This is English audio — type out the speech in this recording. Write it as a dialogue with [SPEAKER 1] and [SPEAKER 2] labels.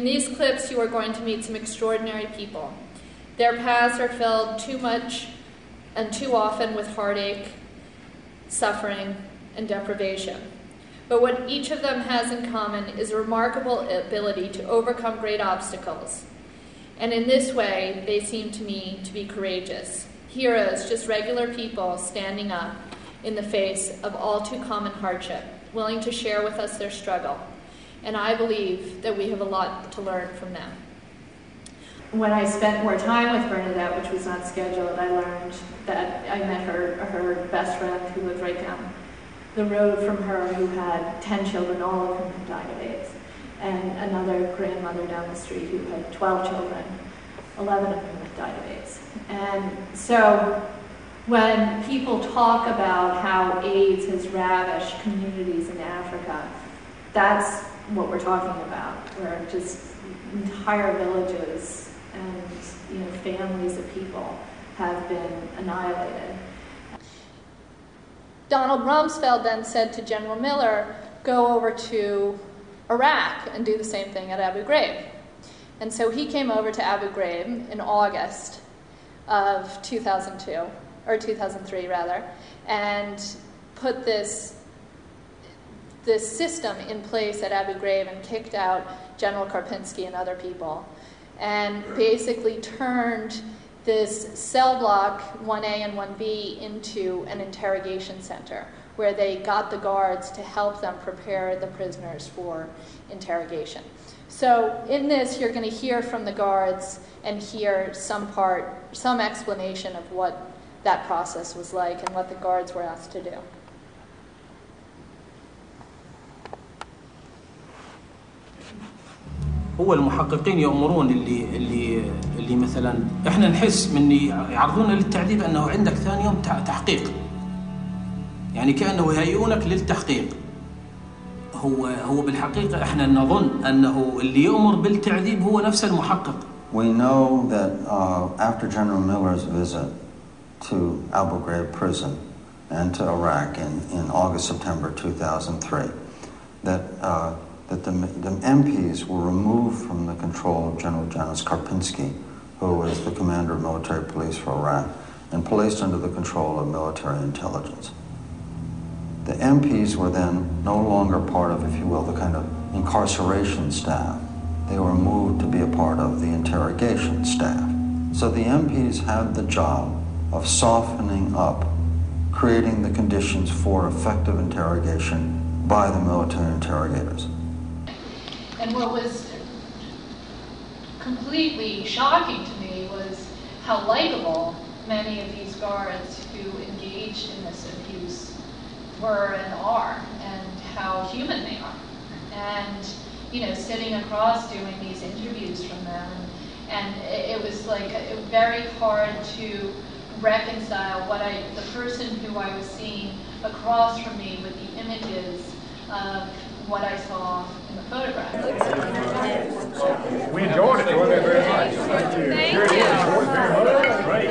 [SPEAKER 1] In these clips, you are going to meet some extraordinary people. Their paths are filled too much and too often with heartache, suffering, and deprivation. But what each of them has in common is a remarkable ability to overcome great obstacles. And in this way, they seem to me to be courageous. Heroes, just regular people standing up in the face of all too common hardship, willing to share with us their struggle. And I believe that we have a lot to learn from them.
[SPEAKER 2] When I spent more time with Brenau, which was not scheduled, I learned that I met her best friend who lived right down the road from her, who had 10 children, all of whom had died of AIDS, and another grandmother down the street who had 12 children, 11 of whom had died of AIDS. And so when people talk about how AIDS has ravished communities in Africa, that's what we're talking about, where just entire villages and families of people have been annihilated.
[SPEAKER 1] Donald Rumsfeld then said to General Miller, go over to Iraq and do the same thing at Abu Ghraib. And so he came over to Abu Ghraib in August of 2002, or 2003 rather, and put this system in place at Abu Ghraib and kicked out General Karpinski and other people, and basically turned this cell block 1A and 1B into an interrogation center where they got the guards to help them prepare the prisoners for interrogation. So in this, you're going to hear from the guards and hear some explanation of what that process was like and what the guards were asked to do.
[SPEAKER 3] هو المحققين يأمرون اللي مثلا احنا نحس من يعرضونا للتعذيب انه عندك ثاني يوم تحقيق، يعني كأنه يهيئونك للتحقيق. هو بالحقيقة احنا نظن انه اللي يأمر بالتعذيب هو نفس المحقق.
[SPEAKER 4] We know that after General Miller's visit to Abu Ghraib prison and to Iraq in August-September 2003, that the MPs were removed from the control of General Janis Karpinski, who was the commander of military police for Iraq, and placed under the control of military intelligence. The MPs were then no longer part of, if you will, the kind of incarceration staff. They were moved to be a part of the interrogation staff. So the MPs had the job of softening up, creating the conditions for effective interrogation by the military interrogators.
[SPEAKER 1] And what was completely shocking to me was how likable many of these guards who engaged in this abuse were and are, and how human they are. And, sitting across doing these interviews from them, and it was like very hard to reconcile the person who I was seeing across from me with the images of what I saw in the photograph.
[SPEAKER 5] We enjoyed it. Very much. Thank you.
[SPEAKER 1] Thank you.
[SPEAKER 5] Very much. Great.